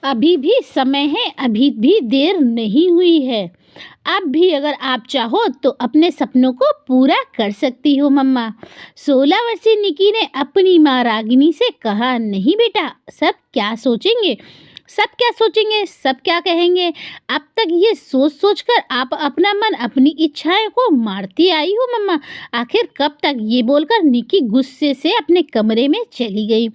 अभी भी समय है, अभी भी देर नहीं हुई है। अब भी अगर आप चाहो तो अपने सपनों को पूरा कर सकती हो मम्मा। 16 वर्षीय निकी ने अपनी माँ रागिनी से कहा, नहीं बेटा, सब क्या सोचेंगे, सब क्या सोचेंगे, सब क्या कहेंगे। अब तक ये सोच सोच कर आप अपना मन, अपनी इच्छाएं को मारती आई हो मम्मा। आखिर कब तक, ये बोलकर निकी गुस्से से अपने कमरे में चली गई।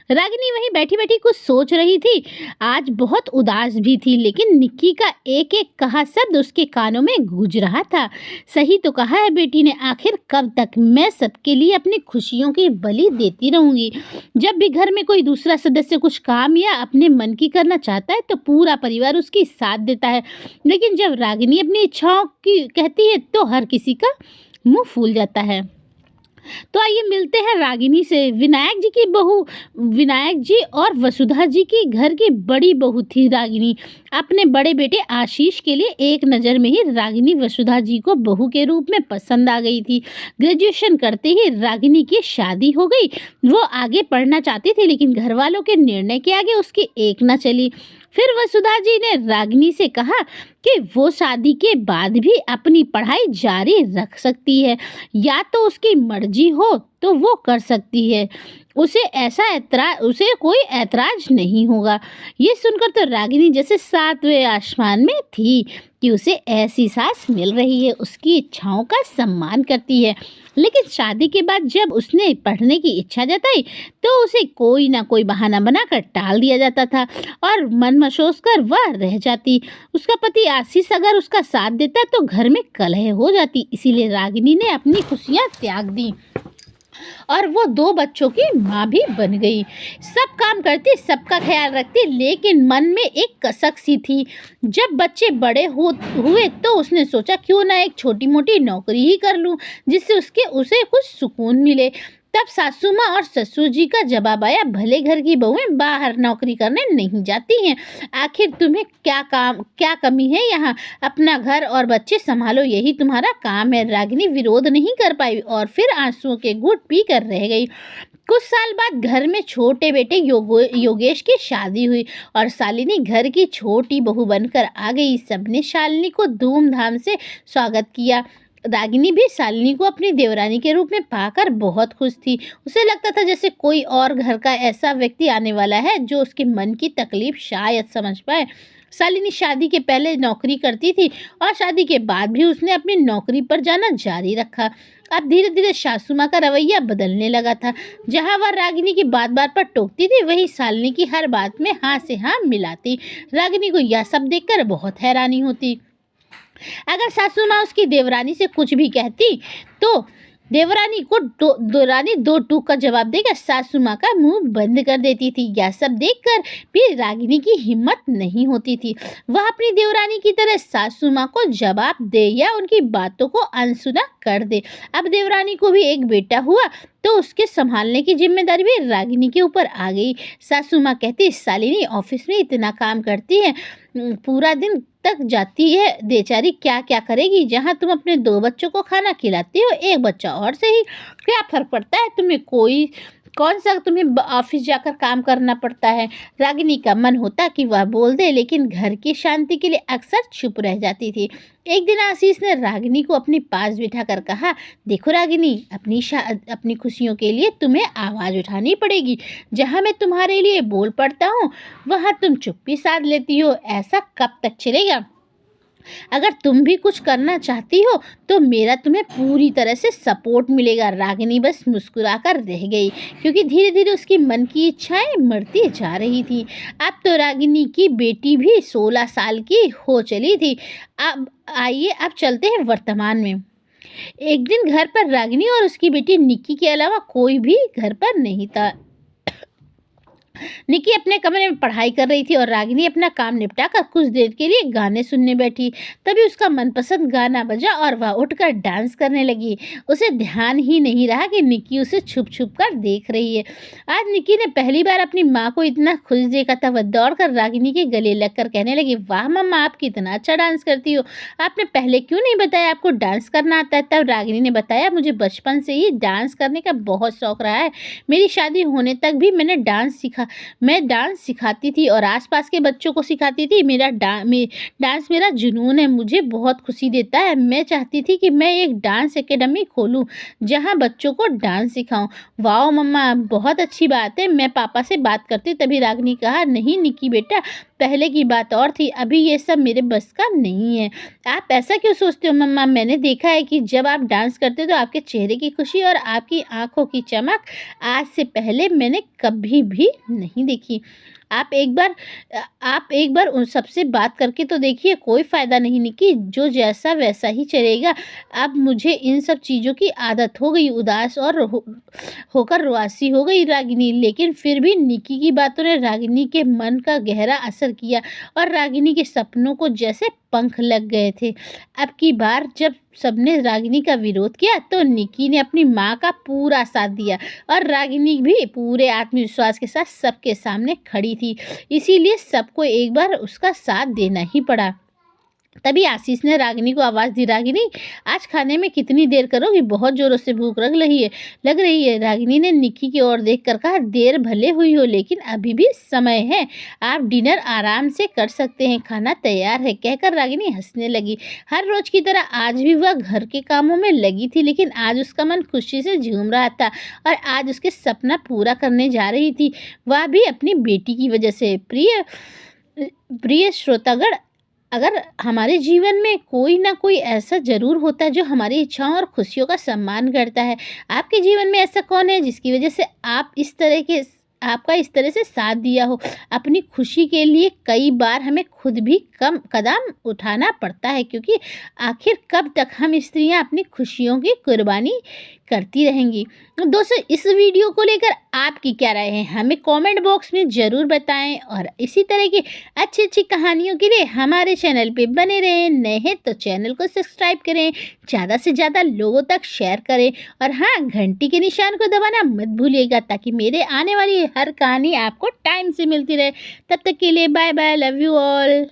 रागिनी वहीं बैठी बैठी कुछ सोच रही थी। आज बहुत उदास भी थी, लेकिन निक्की का एक एक कहा शब्द उसके कानों में गूंज रहा था। सही तो कहा है बेटी ने, आखिर कब तक मैं सबके लिए अपनी खुशियों की बलि देती रहूंगी। जब भी घर में कोई दूसरा सदस्य कुछ काम या अपने मन की करना चाहता है तो पूरा परिवार उसकी साथ देता है, लेकिन जब रागिनी अपनी इच्छाओं की कहती है तो हर किसी का मुंह फूल जाता है। तो आइए मिलते हैं रागिनी से। विनायक जी की बहू, विनायक जी और वसुधा जी की घर की बड़ी बहू थी रागिनी। अपने बड़े बेटे आशीष के लिए एक नज़र में ही रागिनी वसुधा जी को बहू के रूप में पसंद आ गई थी। ग्रेजुएशन करते ही रागिनी की शादी हो गई। वो आगे पढ़ना चाहती थी, लेकिन घर वालों के निर्णय के आगे उसकी एक न चली। फिर वसुधा जी ने रागिनी से कहा कि वो शादी के बाद भी अपनी पढ़ाई जारी रख सकती है, या तो उसकी मर्जी हो तो वो कर सकती है, उसे कोई ऐतराज नहीं होगा। ये सुनकर तो रागिनी जैसे सातवें आसमान में थी कि उसे ऐसी सास मिल रही है, उसकी इच्छाओं का सम्मान करती है। लेकिन शादी के बाद जब उसने पढ़ने की इच्छा जताई तो उसे कोई ना कोई बहाना बनाकर टाल दिया जाता था और मन मसोस कर वह रह जाती। उसका पति आशीष अगर उसका साथ देता तो घर में कलह हो जाती। इसीलिए रागिनी ने अपनी खुशियां त्याग दी और वो 2 बच्चों की माँ भी बन गई। सब काम करती, सबका ख्याल रखती, लेकिन मन में एक कसक सी थी। जब बच्चे बड़े हुए तो उसने सोचा क्यों ना एक छोटी मोटी नौकरी ही कर लूँ, जिससे उसे कुछ सुकून मिले। तब सासू माँ और ससुर जी का जवाब आया, भले घर की बहुएं बाहर नौकरी करने नहीं जाती हैं, आखिर तुम्हें क्या कमी है यहाँ, अपना घर और बच्चे संभालो, यही तुम्हारा काम है। रागिनी विरोध नहीं कर पाई और फिर आंसुओं के घूंट पी कर रह गई। कुछ साल बाद घर में छोटे बेटे योगेश की शादी हुई और शालिनी घर की छोटी बहू बनकर आ गई। सबने शालिनी को धूमधाम से स्वागत किया। रागिनी भी शालिनी को अपनी देवरानी के रूप में पाकर बहुत खुश थी। उसे लगता था जैसे कोई और घर का ऐसा व्यक्ति आने वाला है जो उसके मन की तकलीफ शायद समझ पाए। शालिनी शादी के पहले नौकरी करती थी और शादी के बाद भी उसने अपनी नौकरी पर जाना जारी रखा। अब धीरे धीरे सासू माँ का रवैया बदलने लगा था। जहाँ वह रागिनी की बात बात पर टोकती थी, वही शालिनी की हर बात में हाँ से हाँ मिलाती। रागिनी को यह सब देखकर बहुत हैरानी होती। अगर सासू माँ उसकी देवरानी से कुछ भी कहती तो देवरानी को देवरानी 2 टूक का जवाब देकर सासू माँ का मुंह बंद कर देती थी। यह सब देखकर भी रागिनी की हिम्मत नहीं होती थी। वह अपनी देवरानी की तरह सासू माँ को जवाब दे या उनकी बातों को अनसुना कर दे। अब देवरानी को भी एक बेटा हुआ तो उसके संभालने की जिम्मेदारी भी रागिनी के ऊपर आ गई। सासू माँ कहती, शालिनी ऑफिस में इतना काम करती है, पूरा दिन तक जाती है, बेचारी क्या क्या करेगी। जहाँ तुम अपने 2 बच्चों को खाना खिलाती हो, एक बच्चा और सही, क्या फर्क पड़ता है तुम्हें, कौन सा तुम्हें ऑफिस जाकर काम करना पड़ता है। रागिनी का मन होता कि वह बोल दे, लेकिन घर की शांति के लिए अक्सर चुप रह जाती थी। एक दिन आशीष ने रागिनी को अपने पास बिठाकर कहा, देखो रागिनी, अपनी खुशियों के लिए तुम्हें आवाज़ उठानी पड़ेगी। जहाँ मैं तुम्हारे लिए बोल पड़ता हूँ वहाँ तुम चुप्पी साध लेती हो, ऐसा कब तक चलेगा। अगर तुम भी कुछ करना चाहती हो तो मेरा तुम्हें पूरी तरह से सपोर्ट मिलेगा। रागिनी बस मुस्कुराकर रह गई, क्योंकि धीरे धीरे उसकी मन की इच्छाएं मरती जा रही थी। अब तो रागिनी की बेटी भी 16 साल की हो चली थी। अब चलते हैं वर्तमान में। एक दिन घर पर रागिनी और उसकी बेटी निक्की के अलावा कोई भी घर पर नहीं था। निक्की अपने कमरे में पढ़ाई कर रही थी और रागिनी अपना काम निपटाकर कुछ देर के लिए गाने सुनने बैठी। तभी उसका मनपसंद गाना बजा और वह उठकर डांस करने लगी। उसे ध्यान ही नहीं रहा कि निक्की उसे छुप छुप कर देख रही है। आज निक्की ने पहली बार अपनी माँ को इतना खुश देखा था। वह दौड़कर रागिनी के गले लगकर कहने लगी, वाह मम्मा, आप कितना अच्छा डांस करती हो, आपने पहले क्यों नहीं बताया आपको डांस करना आता है। तब रागिनी ने बताया, मुझे बचपन से ही डांस करने का बहुत शौक रहा है, मेरी शादी होने तक भी मैंने डांस सीखा देखा। मैं डांस सिखाती थी और आसपास के बच्चों को सिखाती थी। डांस मेरा जुनून है, मुझे बहुत खुशी देता है। मैं चाहती थी कि मैं एक डांस एकेडमी खोलूँ जहाँ बच्चों को डांस सिखाऊँ। वाओ मम्मा, बहुत अच्छी बात है, मैं पापा से बात करती। तभी रागिनी कहा, नहीं निक्की बेटा, पहले की बात और थी, अभी ये सब मेरे बस का नहीं है। आप ऐसा क्यों सोचते हो मम्मा? मैंने देखा है कि जब आप डांस करते हो तो आपके चेहरे की खुशी और आपकी आंखों की चमक आज से पहले मैंने कभी भी नहीं देखी। आप एक बार उन सबसे बात करके तो देखिए, कोई फ़ायदा नहीं निक्की, जो जैसा वैसा ही चलेगा। अब मुझे इन सब चीज़ों की आदत हो गई। उदास और होकर रुआसी हो गई रागिनी, लेकिन फिर भी निक्की की बातों ने रागिनी के मन का गहरा असर किया और रागिनी के सपनों को जैसे पंख लग गए थे। अब की बार जब सबने रागिनी का विरोध किया तो निक्की ने अपनी माँ का पूरा साथ दिया और रागिनी भी पूरे आत्मविश्वास के साथ सबके सामने खड़ी थी। इसीलिए सबको एक बार उसका साथ देना ही पड़ा। तभी आशीष ने रागिनी को आवाज़ दी, रागिनी आज खाने में कितनी देर करोगी? बहुत ज़ोरों से भूख लग रही है। रागिनी ने निक्की की ओर देखकर कहा, देर भले हुई हो लेकिन अभी भी समय है, आप डिनर आराम से कर सकते हैं, खाना तैयार है। कहकर रागिनी हंसने लगी। हर रोज की तरह आज भी वह घर के कामों में लगी थी, लेकिन आज उसका मन खुशी से झूम रहा था और आज उसके सपना पूरा करने जा रही थी, वह भी अपनी बेटी की वजह से। प्रिय श्रोतागण, अगर हमारे जीवन में कोई ना कोई ऐसा ज़रूर होता है जो हमारी इच्छाओं और खुशियों का सम्मान करता है। आपके जीवन में ऐसा कौन है जिसकी वजह से आपका इस तरह से साथ दिया हो? अपनी खुशी के लिए कई बार हमें खुद भी कम कदम उठाना पड़ता है, क्योंकि आखिर कब तक हम स्त्रियां अपनी खुशियों की कुर्बानी करती रहेंगी। दोस्तों, इस वीडियो को लेकर आपकी क्या राय है, हमें कमेंट बॉक्स में ज़रूर बताएं और इसी तरह की अच्छी अच्छी कहानियों के लिए हमारे चैनल पे बने रहें। नए हैं तो चैनल को सब्सक्राइब करें, ज़्यादा से ज़्यादा लोगों तक शेयर करें और हाँ, घंटी के निशान को दबाना मत भूलिएगा, ताकि मेरे आने वाली हर कहानी आपको टाइम से मिलती रहे। तब तक के लिए bye bye, love you all.